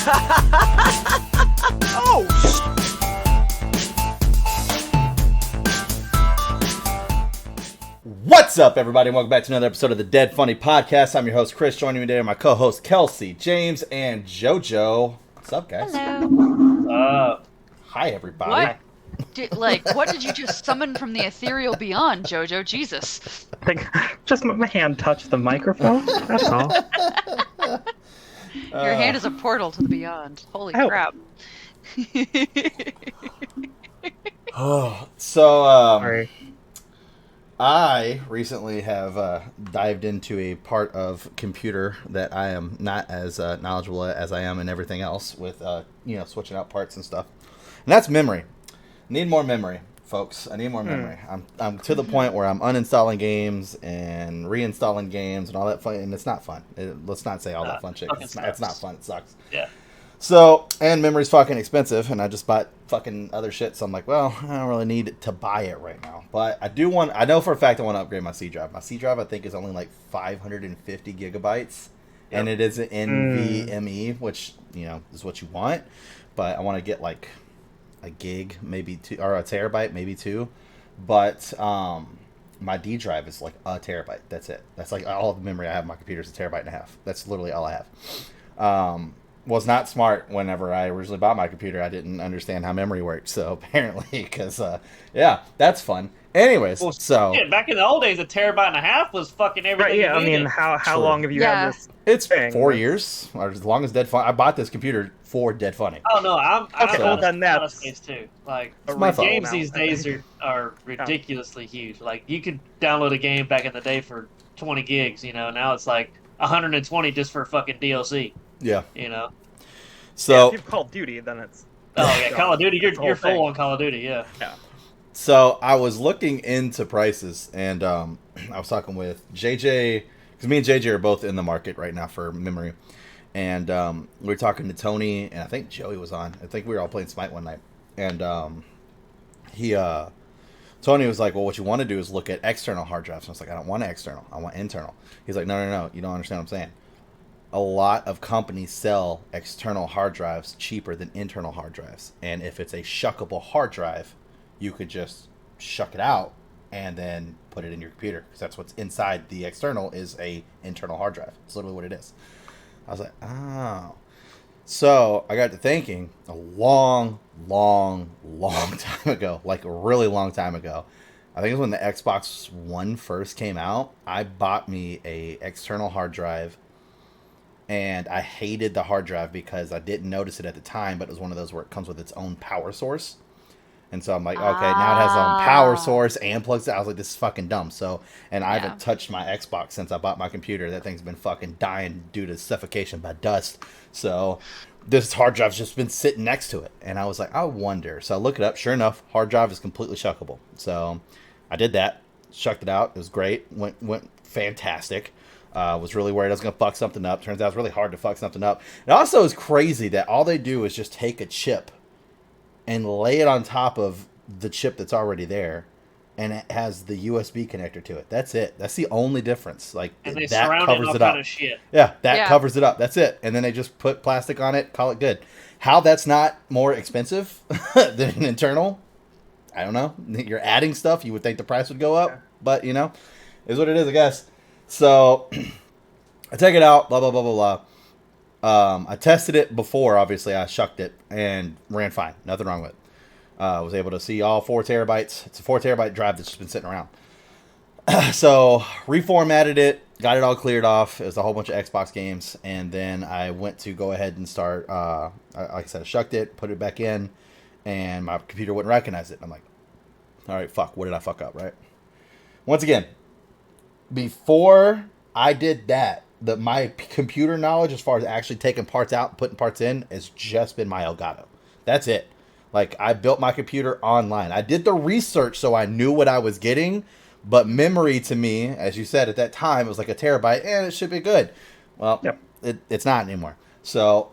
Oh, What's up, everybody? Welcome back to another episode of the Dead Funny Podcast. I'm your host, Chris. Joining me today are my co-hosts, Kelsey, James, and JoJo. What's up, guys? Hello. Hi, everybody. What did you just summon from the ethereal beyond, JoJo? Jesus. I think just my hand touched the microphone. That's all. Your hand is a portal to the beyond. Holy Ow. crap. Sorry. I recently have dived into a part of computer that I am not as knowledgeable as I am in everything else with, switching out parts and stuff. And that's memory. Need more memory, folks. I need more memory. I'm to the point where I'm uninstalling games and reinstalling games and all that fun, and it's not fun. Let's not say all that fun shit. It's not fun. It sucks. Yeah. So, and memory's fucking expensive, and I just bought fucking other shit, so I'm like, well, I don't really need to buy it right now. But I know for a fact I want to upgrade my C drive. My C drive, I think, is only like 550 gigabytes, and it is an NVMe, which, is what you want. But I want to get like a gig, maybe two, or a terabyte, maybe two. But my D drive is like a terabyte. That's it. That's like all the memory I have on my computer is a terabyte and a half. That's literally all I have. Was not smart whenever I originally bought my computer. I didn't understand how memory worked. So apparently, because, that's fun. Anyways, Shit, back in the old days, a terabyte and a half was fucking everything. Right, yeah, you needed. how long have you had this? It's thing? 4 years, or as long as Dead Funny. I bought this computer for Dead Funny. Oh no, I'm Okay, well then that's space too. Like my fault. games these days are ridiculously huge. Like you could download a game back in the day for 20 gigs. Now it's like 120 just for fucking DLC. Yeah. So if you've Call of Duty, then it's Call of Duty. You're full on Call of Duty. Yeah. So I was looking into prices, and I was talking with JJ, because me and JJ are both in the market right now for memory, and we were talking to Tony, and I think Joey was on. I think we were all playing Smite one night, and Tony was like, well, what you want to do is look at external hard drives. And I was like, I don't want external. I want internal. He's like, no, you don't understand what I'm saying. A lot of companies sell external hard drives cheaper than internal hard drives. And if it's a shuckable hard drive, you could just shuck it out and then put it in your computer. Because that's what's inside the external is a internal hard drive. It's literally what it is. I was like, oh. So I got to thinking a long time ago, like a really long time ago. I think it was when the Xbox One first came out. I bought me a external hard drive. And I hated the hard drive because I didn't notice it at the time, but it was one of those where it comes with its own power source. And so I'm like, okay, now it has its own power source and plugs it. I was like, this is fucking dumb. So, and I haven't touched my Xbox since I bought my computer. That thing's been fucking dying due to suffocation by dust. So this hard drive's just been sitting next to it. And I was like, I wonder. So I look it up. Sure enough, hard drive is completely shuckable. So I did that, shucked it out. It was great. Went fantastic. Was really worried I was going to fuck something up. Turns out it's really hard to fuck something up. It also is crazy that all they do is just take a chip and lay it on top of the chip that's already there, and it has the USB connector to it. That's it. That's the only difference. Like, And they that surround covers it it all up. kind of shit. Yeah, that covers it up. That's it. And then they just put plastic on it, call it good. How that's not more expensive than an internal, I don't know. You're adding stuff. You would think the price would go up, but, is what it is, I guess. So I take it out, blah, blah, blah, blah, blah. I tested it before, obviously. I shucked it and ran fine. Nothing wrong with it. Was able to see all 4 terabytes. It's a 4 terabyte drive that's just been sitting around. So reformatted it, got it all cleared off. It was a whole bunch of Xbox games. And then I went to go ahead and start, like I said, I shucked it, put it back in, and my computer wouldn't recognize it. I'm like, all right, fuck, what did I fuck up, right? Once again, before I did that, my computer knowledge as far as actually taking parts out and putting parts in has just been my Elgato. That's it. Like, I built my computer online. I did the research so I knew what I was getting, but memory to me, as you said, at that time, it was like a terabyte, and it should be good. Well, it's not anymore. So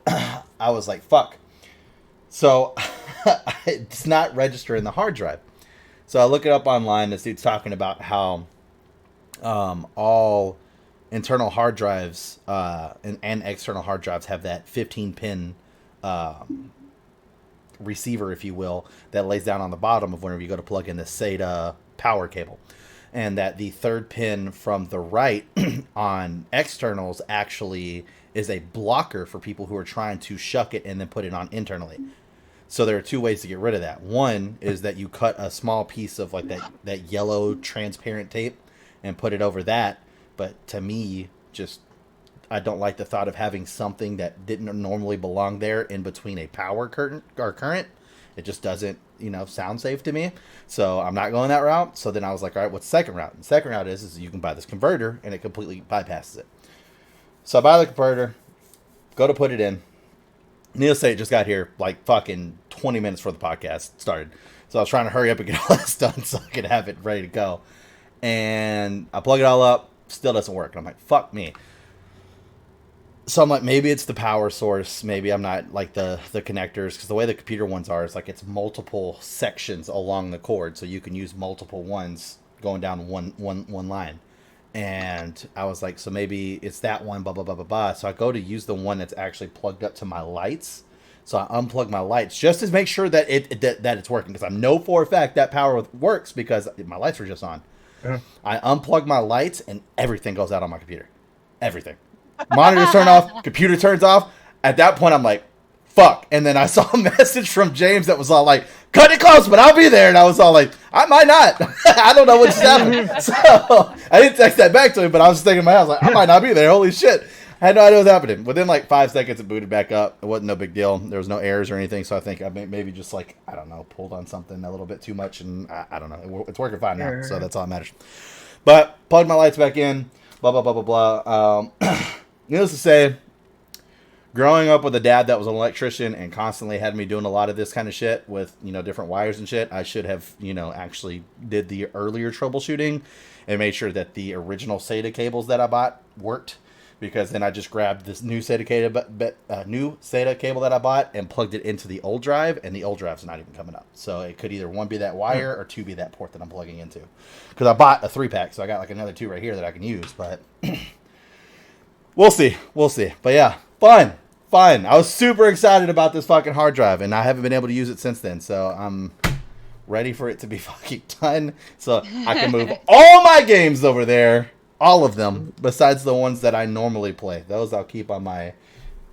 I was like, fuck. So it's not registering the hard drive. So I look it up online. This dude's talking about how all internal hard drives and external hard drives have that 15-pin receiver, if you will, that lays down on the bottom of whenever you go to plug in the SATA power cable. And that the third pin from the right on externals actually is a blocker for people who are trying to shuck it and then put it on internally. So there are two ways to get rid of that. One is that you cut a small piece of like that yellow transparent tape and put it over that. But to me, just I don't like the thought of having something that didn't normally belong there in between a power current or current. It just doesn't, sound safe to me. So I'm not going that route. So then I was like, all right, what's the second route? And the second route is you can buy this converter and it completely bypasses it. So I buy the converter, go to put it in. Needless to say, it just got here like fucking 20 minutes before the podcast started. So I was trying to hurry up and get all this done so I could have it ready to go. And I plug it all up, still doesn't work. And I'm like, fuck me. So I'm like, maybe it's the power source. Maybe I'm not like the connectors, because the way the computer ones are is like it's multiple sections along the cord, so you can use multiple ones going down one line. And I was like, so maybe it's that one, blah blah blah blah blah. So I go to use the one that's actually plugged up to my lights. So I unplug my lights just to make sure that that it's working, because I know for a fact that power works because my lights were just on. Yeah. I unplug my lights and everything goes out on my computer. Everything. Monitors turn off, computer turns off. At that point, I'm like, fuck. And then I saw a message from James that was all like, cut it close, but I'll be there. And I was all like, I might not. I don't know what's happening. So I didn't text that back to him, but I was just thinking in my house, like, I might not be there. Holy shit. I had no idea what was happening. Within like 5 seconds, it booted back up. It wasn't no big deal. There was no errors or anything. So I think I maybe just like, I don't know, pulled on something a little bit too much. And I don't know. It's working fine now. So that's all that matters. But plugged my lights back in. Blah, blah, blah, blah, blah. Needless to say, growing up with a dad that was an electrician and constantly had me doing a lot of this kind of shit with, different wires and shit, I should have, actually did the earlier troubleshooting and made sure that the original SATA cables that I bought worked. Because then I just grabbed this new SATA cable that I bought and plugged it into the old drive, and the old drive's not even coming up. So it could either one be that wire or two be that port that I'm plugging into. Because I bought a 3-pack, so I got like another 2 right here that I can use, but we'll see. But yeah, fun. I was super excited about this fucking hard drive, and I haven't been able to use it since then. So I'm ready for it to be fucking done, so I can move all my games over there. All of them, besides the ones that I normally play. Those I'll keep on my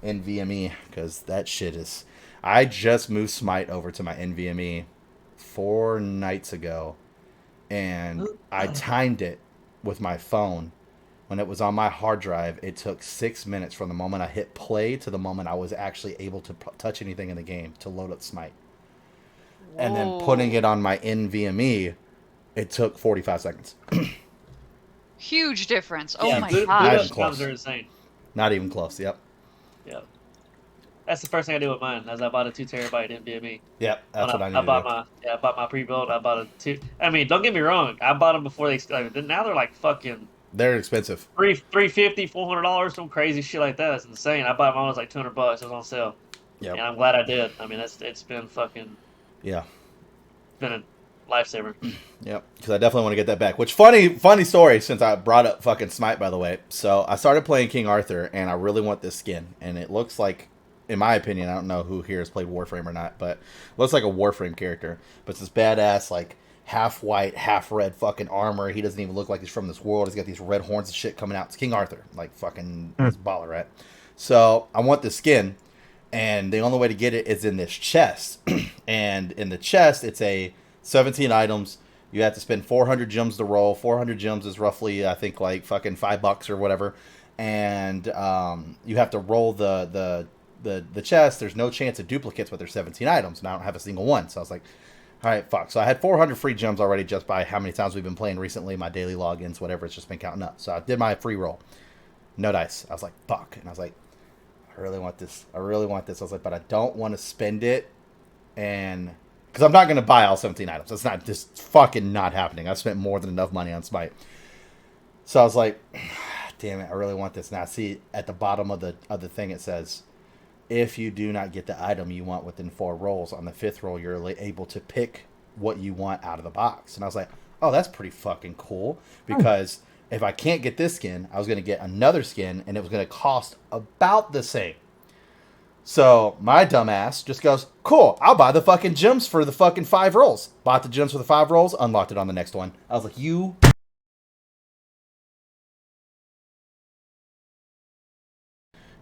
NVMe, because that shit is... I just moved Smite over to my NVMe 4 nights ago, and I timed it with my phone. When it was on my hard drive, it took 6 minutes from the moment I hit play to the moment I was actually able to touch anything in the game to load up Smite. Whoa. And then putting it on my NVMe, it took 45 seconds. Huge difference. Oh yeah, my boot gosh. times are insane. Not even close. Yep. That's the first thing I did with mine. As I bought a 2 terabyte NVMe. Yep, that's what I need. I bought my pre-built. I bought a 2. I mean, don't get me wrong. I bought them before they. Now they're like fucking. They're expensive. $350, $400, some crazy shit like that. It's insane. I bought mine, it was like $200. It was on sale. Yeah. And I'm glad I did. I mean, it's been fucking. Yeah. It's been a lifesaver. Yep, because I definitely want to get that back. Which funny story, since I brought up fucking Smite, by the way. So I started playing King Arthur, and I really want this skin, and it looks like, in my opinion, I don't know who here has played Warframe or not, but it looks like a Warframe character. But it's this badass, like, half white, half red fucking armor. He doesn't even look like he's from this world. He's got these red horns and shit coming out. It's King Arthur, like fucking this baller, right? So I want this skin, and the only way to get it is in this chest. And in the chest, it's a 17 items. You have to spend 400 gems to roll. 400 gems is roughly, I think, like fucking $5 or whatever. And you have to roll the chest. There's no chance of duplicates, but there's 17 items, and I don't have a single one. So I was like, all right, fuck. So I had 400 free gems already just by how many times we've been playing recently, my daily logins, whatever. It's just been counting up. So I did my free roll. No dice. I was like, fuck. And I was like, I really want this. I was like, but I don't want to spend it, and because I'm not going to buy all 17 items. That's not just fucking not happening. I've spent more than enough money on Smite. So I was like, damn it, I really want this. Now, see, at the bottom of the thing, it says, if you do not get the item you want within 4 rolls, on the 5th roll, you're able to pick what you want out of the box. And I was like, oh, that's pretty fucking cool. Because if I can't get this skin, I was going to get another skin, and it was going to cost about the same. So my dumbass just goes, cool, I'll buy the fucking gems for the fucking 5 rolls. Bought the gems for the 5 rolls, unlocked it on the next one. I was like, you...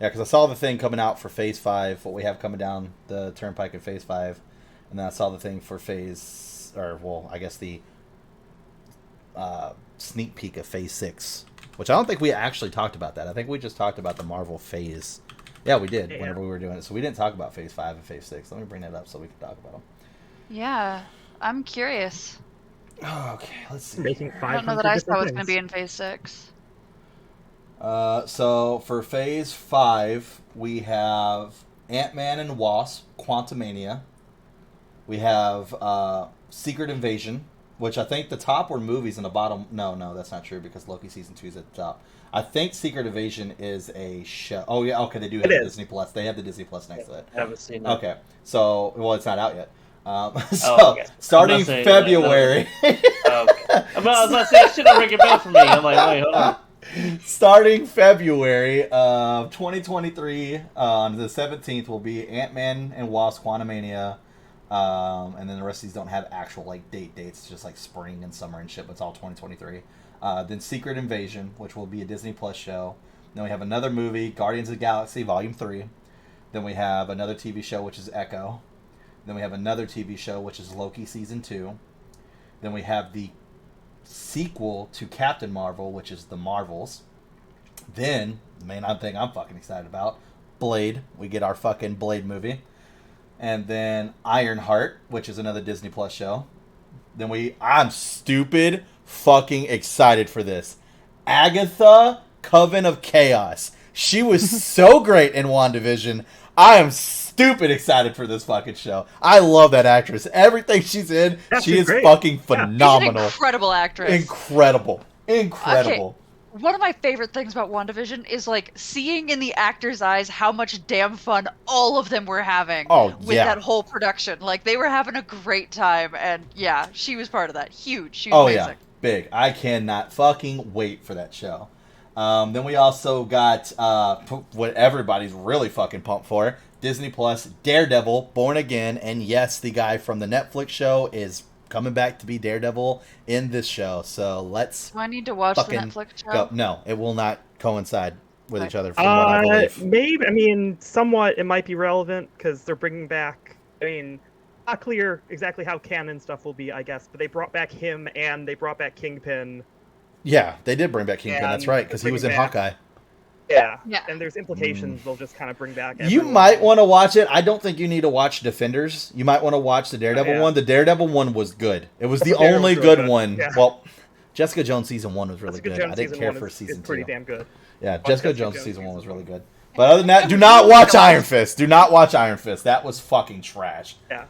Yeah, because I saw the thing coming out for Phase 5, what we have coming down the Turnpike in Phase 5. And then I saw the thing for Phase... Or, well, I guess the sneak peek of Phase 6. Which I don't think we actually talked about that. I think we just talked about the Marvel Phase. Yeah, we did whenever we were doing it. So we didn't talk about Phase 5 and Phase 6. Let me bring that up so we can talk about them. Yeah, I'm curious. Oh, okay, let's see. Making I don't know 500 that I saw different what's going to things. be in Phase 6. So for Phase 5, we have Ant-Man and Wasp, Quantumania. We have Secret Invasion, which I think the top were movies and the bottom... No, that's not true because Loki Season 2 is at the top. I think Secret Invasion is a show. Oh, yeah, okay, they do have Disney Plus. They have the Disney Plus next to it. I haven't seen that. Okay, so, well, it's not out yet. Okay. Starting February... Okay. I was about to say, it should have ring a bell for me. I'm like, wait, hold on. Starting February of 2023, on the 17th, will be Ant-Man and Wasp Quantumania. And then the rest of these don't have actual like dates. It's just like spring and summer and shit, but it's all 2023. Then Secret Invasion, which will be a Disney Plus show. Then we have another movie, Guardians of the Galaxy Volume 3. Then we have another TV show, which is Echo. Then we have another TV show, which is Loki Season 2. Then we have the sequel to Captain Marvel, which is The Marvels. Then, the main thing I'm fucking excited about, Blade. We get our fucking Blade movie. And then Ironheart, which is another Disney Plus show. Then I'm stupid fucking excited for this. Agatha, Coven of Chaos. She was so great in WandaVision. I am stupid excited for this fucking show. I love that actress. Everything she's in, she is great. fucking She's phenomenal. an incredible actress. Incredible. One of my favorite things about WandaVision is like seeing in the actors' eyes how much damn fun all of them were having with that whole production. Like they were having a great time, and yeah, she was part of that. Huge. She was amazing. Yeah, big. I cannot fucking wait for that show. Then we also got what everybody's really fucking pumped for, Disney Plus, Daredevil, Born Again, and yes, the guy from the Netflix show is coming back to be Daredevil in this show. So let's... Do I need to watch the Netflix show? Go. No, it will not coincide with each other from what I believe. Maybe, I mean, somewhat it might be relevant because they're bringing back, I mean, not clear exactly how canon stuff will be, I guess, but they brought back him and they brought back Kingpin. Yeah, they did bring back Kingpin, that's right, because he was in Hawkeye. Yeah, and there's implications they'll just kind of bring back everyone. You might want to watch it. I don't think you need to watch Defenders. You might want to watch the Daredevil one. The Daredevil one was good. It was the only good one. Yeah. Well, Jessica Jones Season 1 was really good. I didn't care for Season 2. It's pretty damn good. Yeah, Jessica Jones Season 1 was really good. But other than that, do not watch Iron Fist. Do not watch Iron Fist. That was fucking trash. Yeah.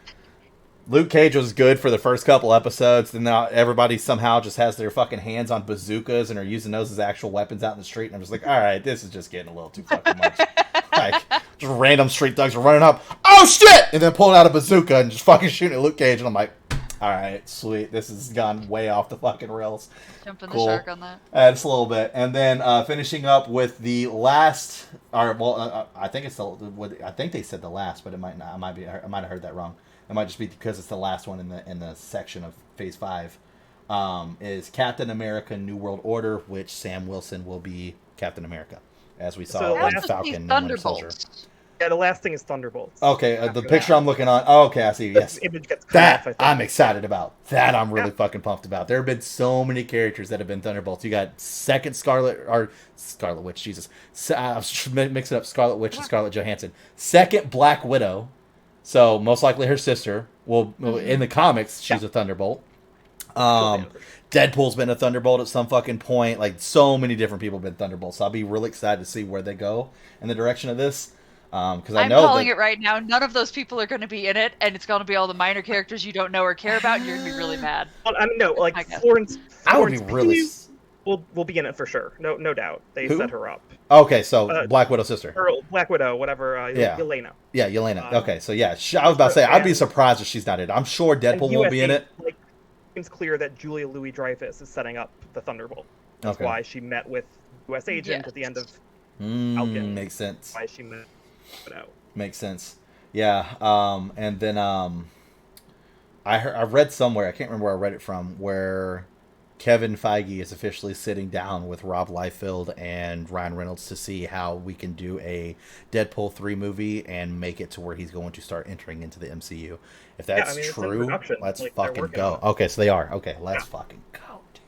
Luke Cage was good for the first couple episodes, then now everybody somehow just has their fucking hands on bazookas and are using those as actual weapons out in the street, and I'm just like, alright, this is just getting a little too fucking much. Like, just random street thugs are running up, oh shit! And then pulling out a bazooka and just fucking shooting at Luke Cage, and I'm like, alright, sweet, this has gone way off the fucking rails. Jumping the shark on that. Just a little bit. And then finishing up with the last, I think they said the last, but it might not. I might have heard that wrong. It might just be because it's the last one in the section of Phase 5, is Captain America New World Order, which Sam Wilson will be Captain America, as we saw in Falcon and Winter Soldier. Yeah, the last thing is Thunderbolts. Okay, the picture I'm looking on. Oh, okay, I see. Yes, image gets that off, I'm excited about. That I'm really fucking pumped about. There have been so many characters that have been Thunderbolts. You got second Scarlet Witch. Jesus, I was mixing up Scarlet Witch and Scarlett Johansson. Second Black Widow. So most likely her sister will in the comics she's a Thunderbolt. Deadpool's been a Thunderbolt at some fucking point. Like so many different people have been Thunderbolts. So I'll be really excited to see where they go in the direction of this. Because I'm calling it right now. None of those people are going to be in it, and it's going to be all the minor characters you don't know or care about, and you're going to be really mad. Well, I mean, no, like Florence I would be really. Will be in it for sure. No doubt. They set her up. Okay, so Black Widow's sister. Or Black Widow, whatever. Yelena. Yeah, Yelena. Okay, so yeah, I was about to say, I'd be surprised if she's not in it. I'm sure Deadpool won't be in it. Like, it's clear that Julia Louis-Dreyfus is setting up the Thunderbolt. That's why she met with U.S. Agent at the end of Falcon. Makes sense. Why she met. put out. Makes sense. Yeah. And then I read somewhere, I can't remember where I read it from, where Kevin Feige is officially sitting down with Rob Liefeld and Ryan Reynolds to see how we can do a Deadpool 3 movie and make it to where he's going to start entering into the MCU. If that's true, let's fucking go. Okay, so they are. Okay, let's fucking go, dude.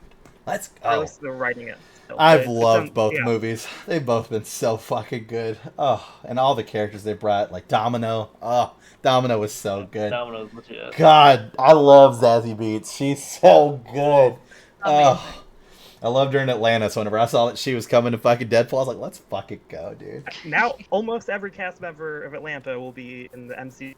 Let's go. Or at least they're writing it. I've loved both movies. They've both been so fucking good. Oh, and all the characters they brought, like Domino. Oh, Domino was so good. Domino's legit. God, I love Zazie Beetz. She's so good. Oh, I loved her in Atlanta, so whenever I saw that she was coming to fucking Deadpool, I was like, let's fucking go, dude. Now, almost every cast member of Atlanta will be in the MCU.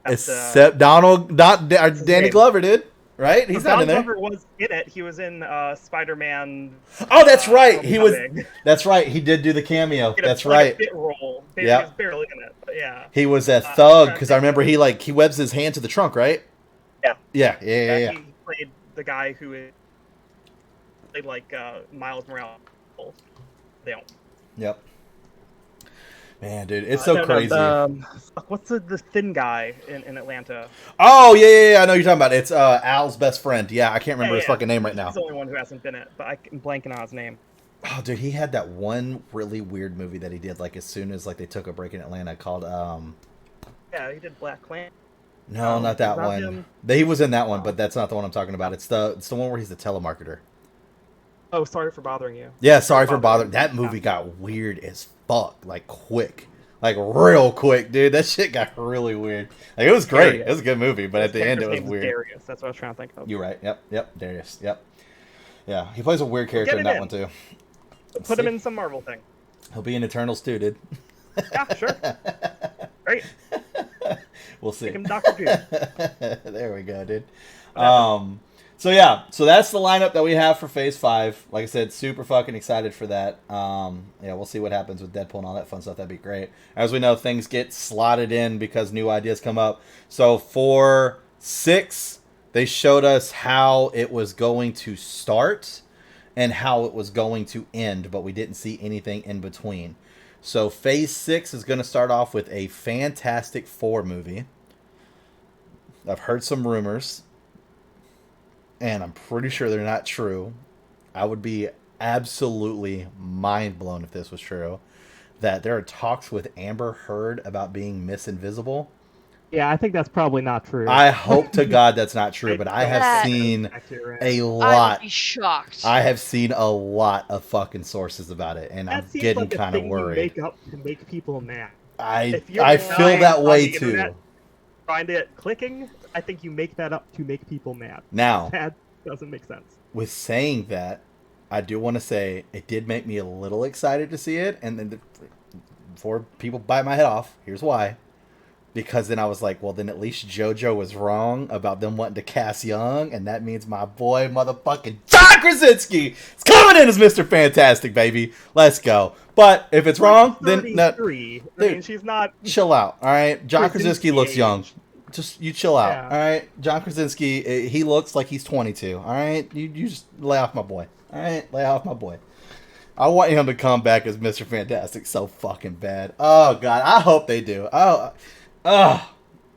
Except Danny Glover, dude. Right? He's not in there. Glover was in it. He was in Spider-Man. Oh, that's right. He was. That's right. He did do the cameo. That's right. A bit role. He was barely in it, but yeah. He was a thug because I remember he webs his hand to the trunk, right? Yeah. Yeah. He played the guy who played like Miles Morales. They don't. Yep. Man, dude, it's so crazy. What's the thin guy in Atlanta? Oh, yeah, I know you're talking about. It's Al's best friend. Yeah, I can't remember his fucking name right now. He's the only one who hasn't been it, but I'm blanking on his name. Oh, dude, he had that one really weird movie that he did, like, as soon as, like, they took a break in Atlanta called, Yeah, he did Black Clan. No, not that one. He was in that one, but that's not the one I'm talking about. It's the one where he's the telemarketer. Oh, Sorry for Bothering You. Yeah, Sorry for Bothering. That movie got weird as fuck, like quick, like real quick, dude. That shit got really weird. Like it was great. Darius. It was a good movie, but at the end it was weird. Darius. That's what I was trying to think of. You're right. Yep. Darius. Yep. Yeah, he plays a weird character in that one too. Put him in some Marvel thing. He'll be in Eternals too, dude. Yeah, sure. Great. We'll see. Make him Dr. Doom. There we go, dude. So that's the lineup that we have for Phase 5. Like I said, super fucking excited for that. We'll see what happens with Deadpool and all that fun stuff. That'd be great. As we know, things get slotted in because new ideas come up. So for 6, they showed us how it was going to start and how it was going to end, but we didn't see anything in between. So Phase 6 is going to start off with a Fantastic Four movie. I've heard some rumors, and I'm pretty sure they're not true. I would be absolutely mind blown if this was true. That there are talks with Amber Heard about being Miss Invisible. Yeah, I think that's probably not true. I hope to God that's not true, but I have seen a lot. I would be shocked. I have seen a lot of fucking sources about it, and I'm getting kind of worried. Make up to make people mad. I feel that way too. Find it clicking. I think you make that up to make people mad. Now, that doesn't make sense. With saying that, I do want to say it did make me a little excited to see it, and then before people bite my head off, here's why. Because then I was like, well, then at least JoJo was wrong about them wanting to cast young, and that means my boy, motherfucking John Krasinski is coming in as Mr. Fantastic, baby. Let's go. But if it's wrong, then no, dude, she's not. Chill out, all right? John Krasinski looks young. Just you chill out, all right? John Krasinski, he looks like he's 22, all right? You just lay off my boy, all right? Lay off my boy. I want him to come back as Mr. Fantastic so fucking bad. Oh God, I hope they do. Oh God,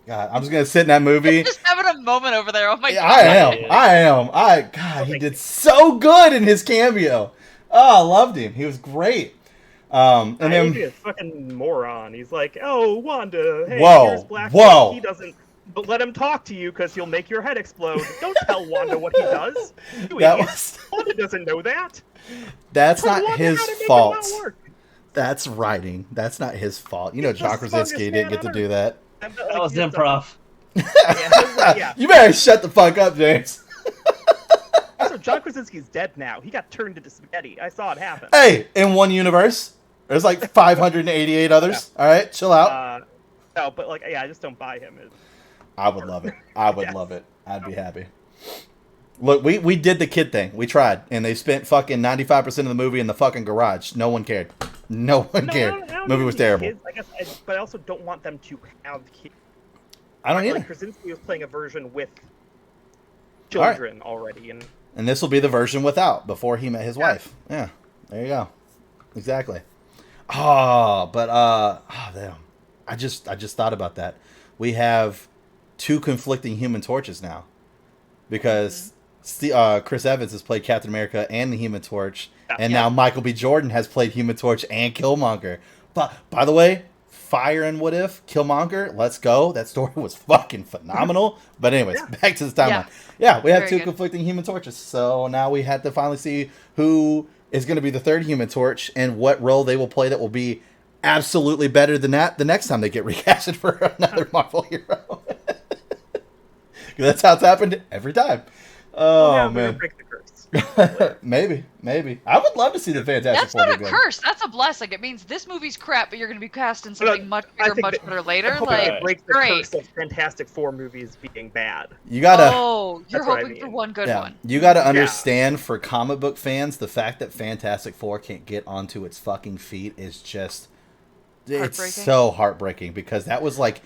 I'm just gonna sit in that movie. I'm just having a moment over there. Oh my God. I am. God, he did so good in his cameo. Oh, I loved him. He was great. And then he's a fucking moron. He's like, "Oh, Wanda, hey, here's Black. He doesn't. But let him talk to you because he'll make your head explode. Don't tell Wanda what he does. Wanda doesn't know that. That's not his fault. That's writing. That's not his fault. You know, John Krasinski didn't get to do that. That was improv. You better shut the fuck up, James. Also, John Krasinski's dead now. He got turned into spaghetti. I saw it happen. Hey, in one universe, there's like 588 others. Yeah. All right, chill out. No, but I just don't buy him. I would love it. I would love it. I'd be happy. Look, we did the kid thing. We tried, and they spent fucking 95% of the movie in the fucking garage. No one cared. No one cared. Movie was terrible. Kids, I guess, but I also don't want them to have kids. I don't either. Krasinski was playing a version with children already, and this will be the version without before he met his wife. Yeah, there you go. Exactly. Damn. I just thought about that. We have 2 conflicting Human Torches now, because Chris Evans has played Captain America and the Human Torch, and now Michael B. Jordan has played Human Torch and Killmonger. But by the way, fire in What If, Killmonger, let's go. That story was fucking phenomenal. But anyways, back to this timeline. Yeah, we have 2 conflicting Human Torches, so now we had to finally see who is going to be the 3rd Human Torch and what role they will play that will be absolutely better than that the next time they get recasted for another Marvel hero. That's how it's happened every time. Oh, man. Break the curse. maybe. I would love to see the Fantastic Four. That's not a curse. That's a blessing. It means this movie's crap, but you're going to be cast in something much bigger, much better later. Like, break the curse of Fantastic Four movies being bad. You gotta. Oh, you're hoping for one good one. You gotta understand, for comic book fans, the fact that Fantastic Four can't get onto its fucking feet is just. It's so heartbreaking, because that was like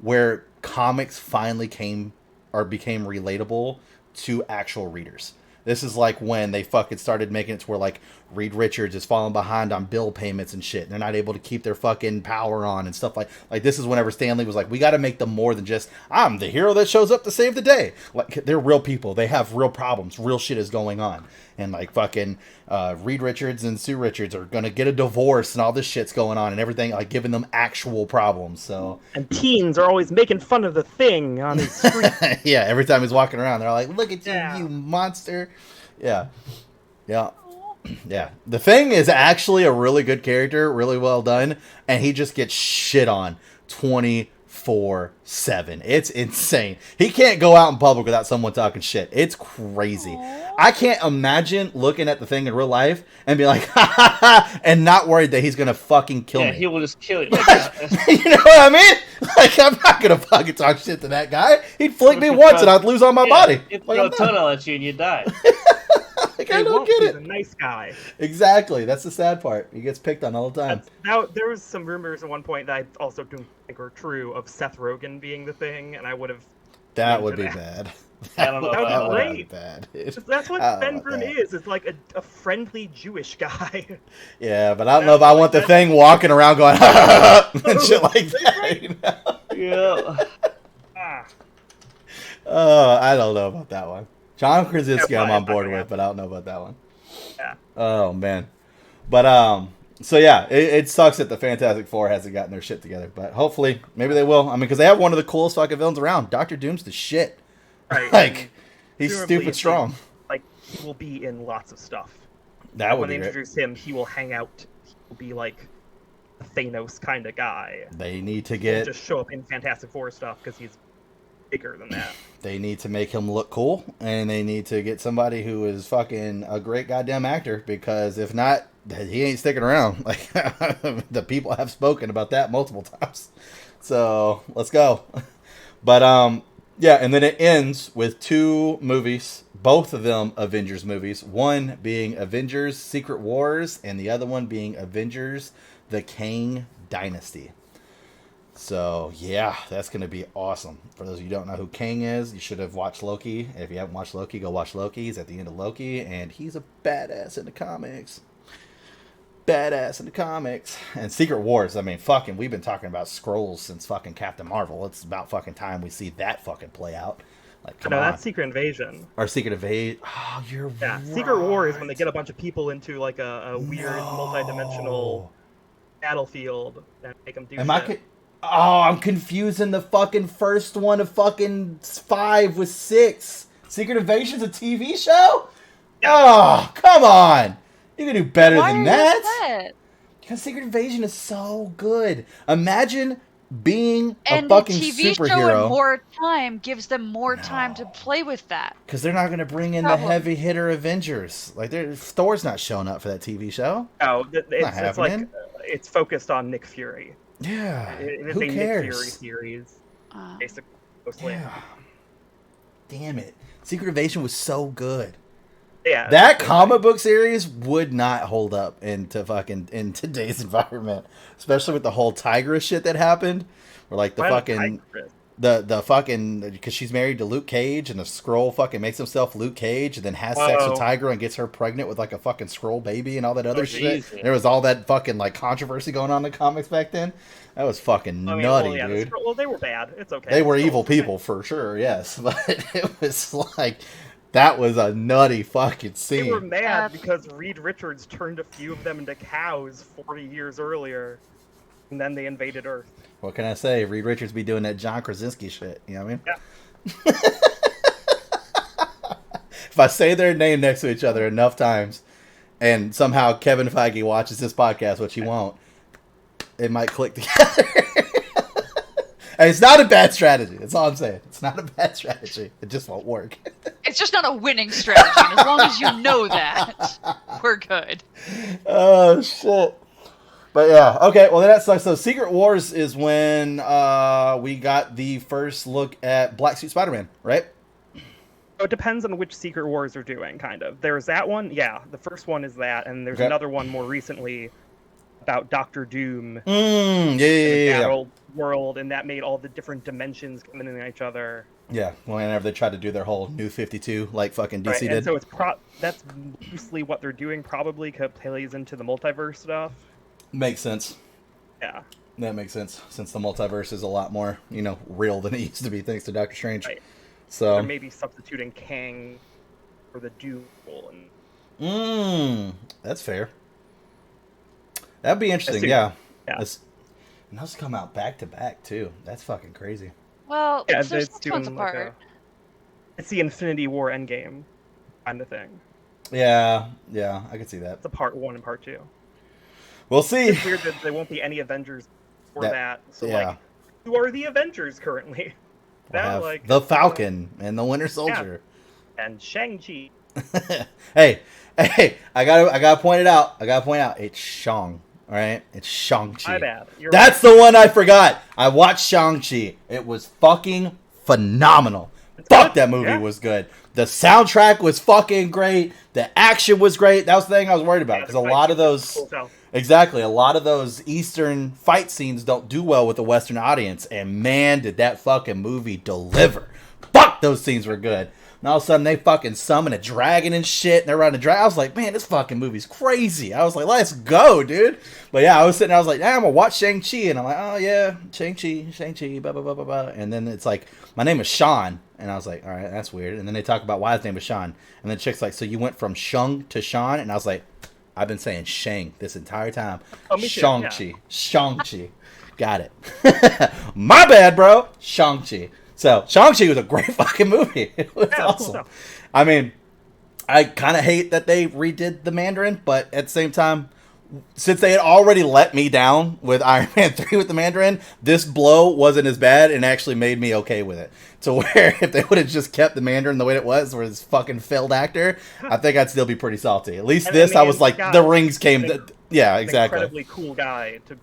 where comics finally became relatable to actual readers. This is like when they fucking started making it to where like Reed Richards is falling behind on bill payments and shit. And they're not able to keep their fucking power on and stuff like this is whenever Stan Lee was like, we got to make them more than just, I'm the hero that shows up to save the day. Like, they're real people. They have real problems. Real shit is going on. And like fucking Reed Richards and Sue Richards are going to get a divorce and all this shit's going on and everything, like giving them actual problems. So, and teens are always making fun of the Thing on his screen. Yeah, every time he's walking around, they're like, look at you, you monster. Yeah. The Thing is actually a really good character, really well done, and he just gets shit on 24/7. It's insane. He can't go out in public without someone talking shit. It's crazy. I can't imagine looking at the Thing in real life and be like, ha ha ha, and not worried that he's gonna fucking kill me. Yeah, he will just kill you. You know what I mean? Like, I'm not gonna fucking talk shit to that guy. He'd flick me once and I'd lose all my body. He'd throw a tunnel at you and you'd die. Like, I don't get it. He's a nice guy. Exactly. That's the sad part. He gets picked on all the time. Now, there was some rumors at one point that I also don't think were true of Seth Rogen being the Thing, and I would have. That would be bad. That would be great. Bad. That's what Ben Grimm is. It's like a friendly Jewish guy. Yeah, but I don't know if I want the Thing walking around going and shit like that. You know? Yeah. I don't know about that one. John Krasinski, I'm on board with, but I don't know about that one. Yeah. Oh man. But so yeah, it sucks that the Fantastic Four hasn't gotten their shit together, but hopefully, maybe they will. I mean, because they have one of the coolest fucking villains around. Doctor Doom's the shit. Right. Like, he's stupid strong. Like, he will be in lots of stuff. That would when be they introduce him, he will hang out. He will be like a Thanos kind of guy. They need to He'll just show up in Fantastic Four stuff because he's bigger than that. They need to make him look cool, and they need to get somebody who is fucking a great goddamn actor, because if not, he ain't sticking around. Like, the people have spoken about that multiple times. So, let's go. But, yeah, and then it ends with 2 movies, both of them Avengers movies. One being Avengers Secret Wars, and the other one being Avengers The Kang Dynasty. So, yeah, that's going to be awesome. For those of you who don't know who Kang is, you should have watched Loki. If you haven't watched Loki, go watch Loki. He's at the end of Loki, and he's a badass in the comics. And Secret Wars, I mean, fucking, we've been talking about Skrulls since fucking Captain Marvel. It's about fucking time we see that fucking play out. Like, come on. That's Secret Invasion. Or Secret Invasion. Oh, you're right. Secret War is when they get a bunch of people into, like, a weird, multi-dimensional battlefield and make them do shit. I'm confusing the fucking first one of fucking 5 with 6. Secret Invasion's a TV show? Yeah. Oh, come on. You can do better than that. Because Secret Invasion is so good. Imagine being a fucking superhero. And the TV show in more time gives them more time to play with that. Because they're not going to bring in the heavy hitter Avengers. Like, Thor's not showing up for that TV show. No, it's like it's focused on Nick Fury. Yeah, it's who a cares? Nick Fury series, basically. Yeah. Damn it, Secret Invasion was so good. Yeah, that comic book series would not hold up in today's environment, especially with the whole Tigress shit that happened. Or like the The fucking, because she's married to Luke Cage, and the Skrull fucking makes himself Luke Cage, and then has sex with Tigra and gets her pregnant with like a fucking Skrull baby and all that other shit. Yeah. There was all that fucking like controversy going on in the comics back then. That was fucking nutty, dude. Well, they were bad. It's okay. They were evil people for sure, yes, but it was like that was a nutty fucking scene. They were mad because Reed Richards turned a few of them into cows 40 years earlier, and then they invaded Earth. What can I say? Reed Richards be doing that John Krasinski shit. You know what I mean? Yeah. If I say their name next to each other enough times, and somehow Kevin Feige watches this podcast, which he won't, it might click together. Hey, it's not a bad strategy. That's all I'm saying. It's not a bad strategy. It just won't work. It's just not a winning strategy. And as long as you know that, we're good. Oh, shit. But yeah, okay, well that's like, so Secret Wars is when we got the first look at Black Suit Spider-Man, right? So it depends on which Secret Wars they're doing, kind of. There's that one, yeah, the first one is that, and there's another one more recently about Doctor Doom. Yeah. World, and that made all the different dimensions coming in each other. Yeah, whenever they tried to do their whole New 52, like fucking DC did. And so that's mostly what they're doing, probably, because it plays into the multiverse stuff. Makes sense. Yeah. That makes sense, since the multiverse is a lot more, real than it used to be, thanks to Doctor Strange. Right. So or maybe substituting Kang for the Doom. That's fair. That'd be interesting, yeah. And those come out back to back, too. That's fucking crazy. Well, yeah, it's doing apart. It's the Infinity War Endgame kind of thing. Yeah, I can see that. It's a part 1 and part 2. We'll see. It's weird that there won't be any Avengers for that. So, who are the Avengers currently? The Falcon and the Winter Soldier. Yeah. And Shang-Chi. Hey, I gotta point it out. It's Shang. All right, it's Shang-Chi. My bad. That's the one I forgot. I watched Shang-Chi. It was fucking phenomenal. Fuck, that movie was good. The soundtrack was fucking great. The action was great. That was the thing I was worried about, because a lot of those... Exactly. A lot of those Eastern fight scenes don't do well with the Western audience. And man, did that fucking movie deliver. Fuck, those scenes were good. And all of a sudden, they fucking summon a dragon and shit. And they're riding a dragon. I was like, man, this fucking movie's crazy. I was like, let's go, dude. But yeah, I was sitting there. I was like, I'm going to watch Shang-Chi. And I'm like, oh, yeah, Shang-Chi, blah, blah, blah, blah, blah. And then it's like, my name is Sean. And I was like, all right, that's weird. And then they talk about why his name is Sean. And then the chick's like, so you went from Shung to Sean? And I was like, I've been saying Shang this entire time. Oh, me too, Shang-Chi. yeah. Shang-Chi. Got it. My bad, bro. Shang-Chi. So, Shang-Chi was a great fucking movie. It was awesome. Cool. I mean, I kind of hate that they redid the Mandarin, but at the same time, since they had already let me down with Iron Man 3 with the Mandarin, this blow wasn't as bad and actually made me okay with it. To where if they would have just kept the Mandarin the way it was, where this fucking failed actor, I think I'd still be pretty salty. At least I was like, the rings came... yeah, exactly. Incredibly cool guy to...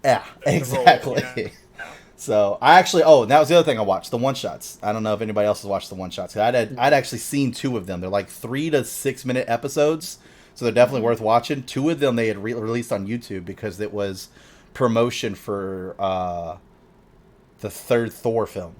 Yeah, exactly. Role, So, I actually... Oh, and that was the other thing I watched. The one-shots. I don't know if anybody else has watched the one-shots. I'd actually seen 2 of them. They're like 3 to 6 minute episodes. So they're definitely worth watching. 2 of them they had released on YouTube because it was promotion for the 3rd Thor film.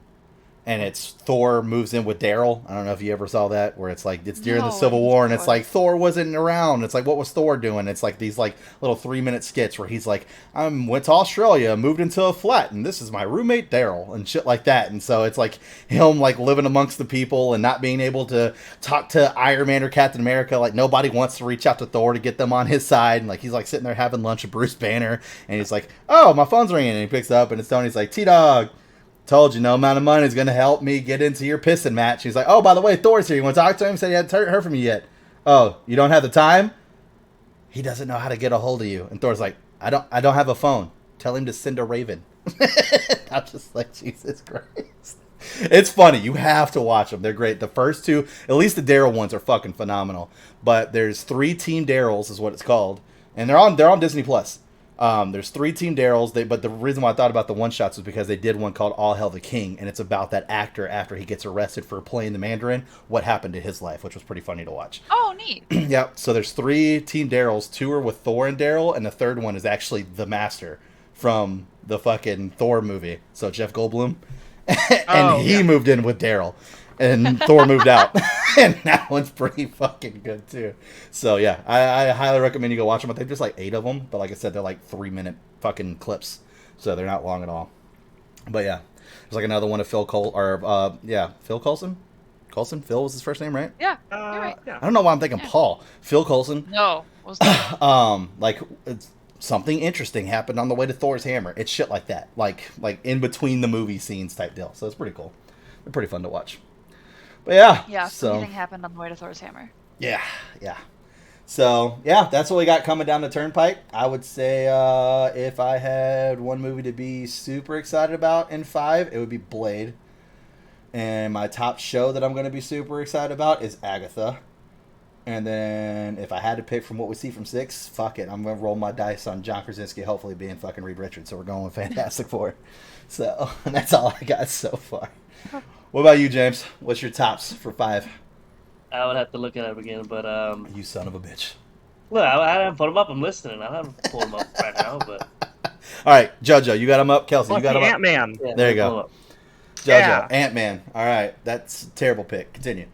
And it's Thor moves in with Daryl. I don't know if you ever saw that, where it's like, it's during the Civil War, and it's like, Thor wasn't around. It's like, what was Thor doing? It's like these like little 3-minute skits where he's like, I went to Australia, moved into a flat, and this is my roommate Daryl, and shit like that. And so it's like him like living amongst the people and not being able to talk to Iron Man or Captain America. Like nobody wants to reach out to Thor to get them on his side. And like he's like sitting there having lunch with Bruce Banner, and he's like, oh, my phone's ringing, and he picks it up, and it's Tony's like, T-Dog. Told you no amount of money is going to help me get into your pissing match. He's like, oh, by the way, Thor's here. You want to talk to him? He said he hadn't heard from you yet. Oh, you don't have the time? He doesn't know how to get a hold of you. And Thor's like, I don't have a phone. Tell him to send a raven. I'm just like, Jesus Christ. It's funny. You have to watch them. They're great. The first 2, at least the Daryl ones, are fucking phenomenal. But there's 3 Team Daryls is what it's called. And they're on Disney Plus. There's 3 Team Daryls, but the reason why I thought about the one-shots was because they did one called All Hail the King, and it's about that actor after he gets arrested for playing the Mandarin, what happened to his life, which was pretty funny to watch. Oh, neat. Yep, so there's 3 Team Daryls, 2 are with Thor and Daryl, and the 3rd one is actually the Master from the fucking Thor movie. So Jeff Goldblum, and he moved in with Daryl, and Thor moved out, and that one's pretty fucking good too. So yeah, I highly recommend you go watch them. I think there's like 8 of them, but like I said, they're like 3-minute fucking clips, so they're not long at all. But yeah, there's like another one of Phil Coulson. Coulson? Phil was his first name, right? Yeah, you're right. I don't know why I'm thinking Paul. Phil Coulson. No. Like something interesting happened on the way to Thor's hammer. It's shit like that. Like in between the movie scenes type deal. So it's pretty cool. They're pretty fun to watch. But yeah. Yeah, so something happened on the way to Thor's hammer. Yeah. So, yeah, that's what we got coming down the turnpike. I would say if I had one movie to be super excited about in 5, it would be Blade. And my top show that I'm going to be super excited about is Agatha. And then if I had to pick from what we see from 6, fuck it. I'm going to roll my dice on John Krasinski hopefully being fucking Reed Richards. So we're going with Fantastic Four. So that's all I got so far. What about you, James? What's your tops for 5? I would have to look it up again, but You son of a bitch. Look, I haven't put them up. I'm listening. I haven't pulled them up right now, but all right, JoJo, you got them up. Kelsey, you got them up. Ant-Man. Yeah, there you go. JoJo, Yeah. Ant-Man. All right, that's a terrible pick. Continue.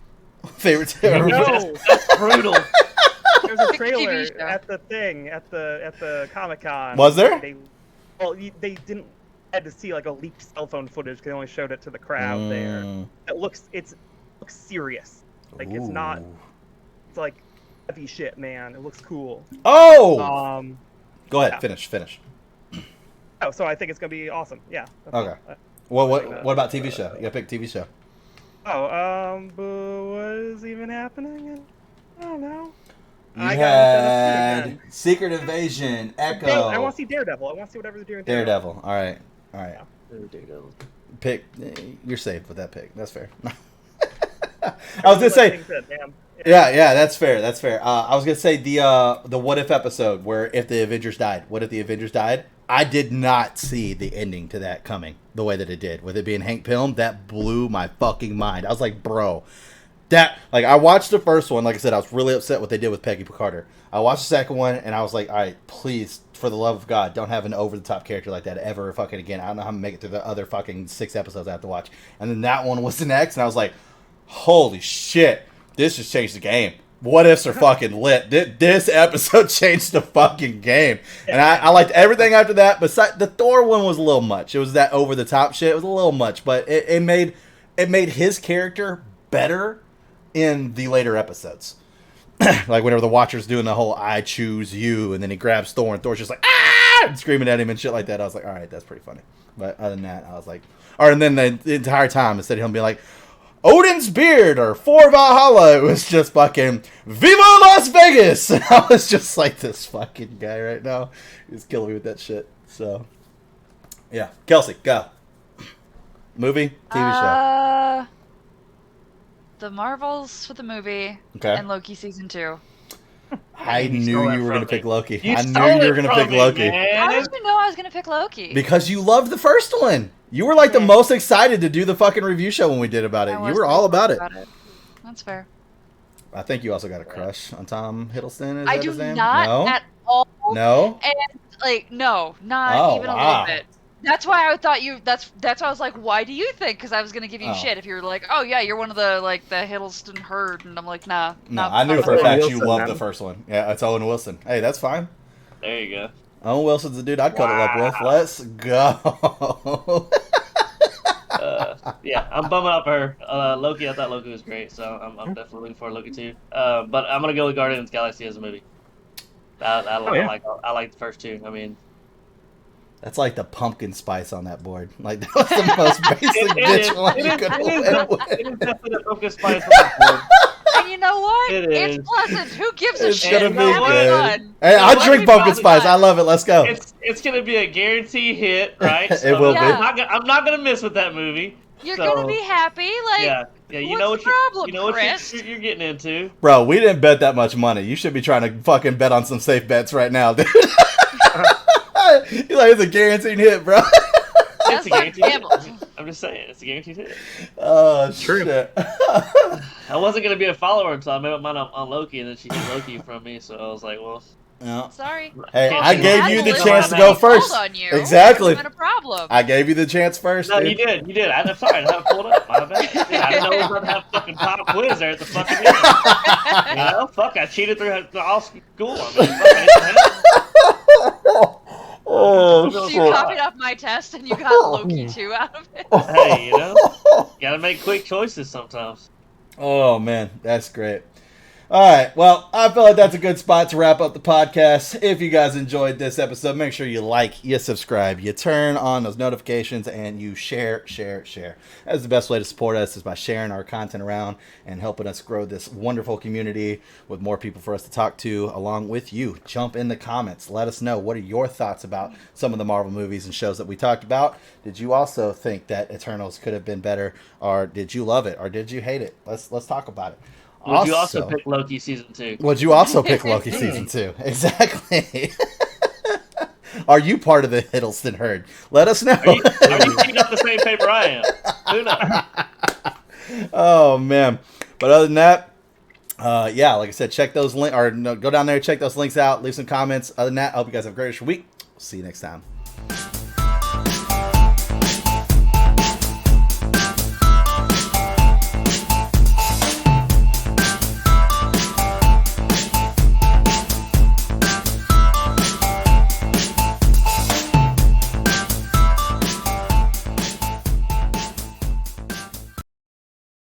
Favorite terrible pick. That's brutal. There's a trailer at the Comic-Con. Was there? They didn't had to see like a leaked cell phone footage. They only showed it to the crowd there. It looks serious. Like it's not. It's like heavy shit, man. It looks cool. Oh. Go ahead. Yeah. Finish. Oh, so I think it's gonna be awesome. Yeah. Okay. What about TV show? You gotta pick TV show. But what is even happening? I don't know. You had Secret Invasion, Echo. I want to see Daredevil. I want to see whatever they're doing. Daredevil. All right. Yeah. Daredevil. Pick. You're safe with that pick. That's fair. I was gonna say. Yeah, that's fair. I was gonna say the What If episode where if the Avengers died. What if the Avengers died? I did not see the ending to that coming the way that it did. With it being Hank Pym, that blew my fucking mind. I was like, bro, that like I watched the first one. Like I said, I was really upset what they did with Peggy Carter. I watched the second one and I was like, all right, please, for the love of God, don't have an over the top character like that ever fucking again. I don't know how to make it through the other fucking 6 episodes I have to watch. And then that one was the next, and I was like, holy shit, this just changed the game. What Ifs are fucking lit. This episode changed the fucking game. And I liked everything after that. Besides, the Thor one was a little much. It was that over the top shit. It was a little much, but it made his character better in the later episodes. Like whenever the Watcher's doing the whole "I choose you," and then he grabs Thor, and Thor's just like "ah!" and screaming at him and shit like that. I was like, all right, that's pretty funny. But other than that, I was like, and then the entire time instead of him being like, Odin's beard or for Valhalla, it was just fucking Viva Las Vegas. And I was just like, this fucking guy right now. He's killing me with that shit. So, yeah. Kelsey, go. Movie, TV show. The Marvels for the movie. Okay. And Loki season 2. I knew you were going to pick Loki. I knew you were going to pick Loki. How did you know I was going to pick Loki? Because you loved the first one. You were like the most excited to do the fucking review show when we did about it. You were all about it. That's fair. I think you also got a crush on Tom Hiddleston. Is I that do his name? not at all. No? And like, no, not even a little bit. That's why I thought you. That's why I was like, why do you think? Because I was gonna give you shit if you were like, oh yeah, you're one of the like the Hiddleston herd, and I'm like, nah. No, I knew for a fact you loved the first one. Yeah, it's Owen Wilson. Hey, that's fine. There you go. Owen Wilson's the dude I'd cuddle up with. Let's go. Yeah, I'm bumming up her. Loki, I thought Loki was great, so I'm definitely looking for Loki too. But I'm gonna go with Guardians of the Galaxy as a movie. I like the first 2. I mean, that's like the pumpkin spice on that board. Like that was the most basic bitch one you could have went with. It is definitely the pumpkin spice on that board. And you know what? It's pleasant. Who gives a shit? It's gonna be good. Hey, You know I'll what? drink pumpkin spice. I love it. Let's go. It's gonna be a guaranteed hit, right? It will be. I'm not gonna miss with that movie. You're gonna be happy, like. Yeah. You know what you're getting into. Bro, we didn't bet that much money. You should be trying to fucking bet on some safe bets right now, dude. You're like, it's a guaranteed hit, bro. It's a guaranteed hit. I'm just saying, it's a guaranteed hit. Oh, shit. I wasn't gonna be a follower until I made up mine on Loki, and then she hit Loki from me. So I was like, well, No. Sorry. Hey, Well, I gave you the chance to go first. On you. Exactly. Not a problem. I gave you the chance first. No, dude. You did. I'm sorry, I didn't have it pulled up. My bad. Yeah, I didn't know we were going to have a fucking pop quiz there at the fucking end. Fuck, I cheated through all school. So you copied off my test and you got Loki 2 out of it? Hey, gotta make quick choices sometimes. Oh, man, that's great. All right, well, I feel like that's a good spot to wrap up the podcast. If you guys enjoyed this episode, make sure you like, you subscribe, you turn on those notifications, and you share. That's the best way to support us, is by sharing our content around and helping us grow this wonderful community with more people for us to talk to along with you. Jump in the comments. Let us know, what are your thoughts about some of the Marvel movies and shows that we talked about? Did you also think that Eternals could have been better, or did you love it, or did you hate it? Let's talk about it. Would you also pick Loki season 2? Would you also pick Loki season 2? Exactly. Are you part of the Hiddleston herd? Let us know. Are you reading up the same paper I am? Who knows? Oh, man. But other than that, yeah, like I said, check those links, or no, go down there, check those links out, leave some comments. Other than that, I hope you guys have a great week. See you next time.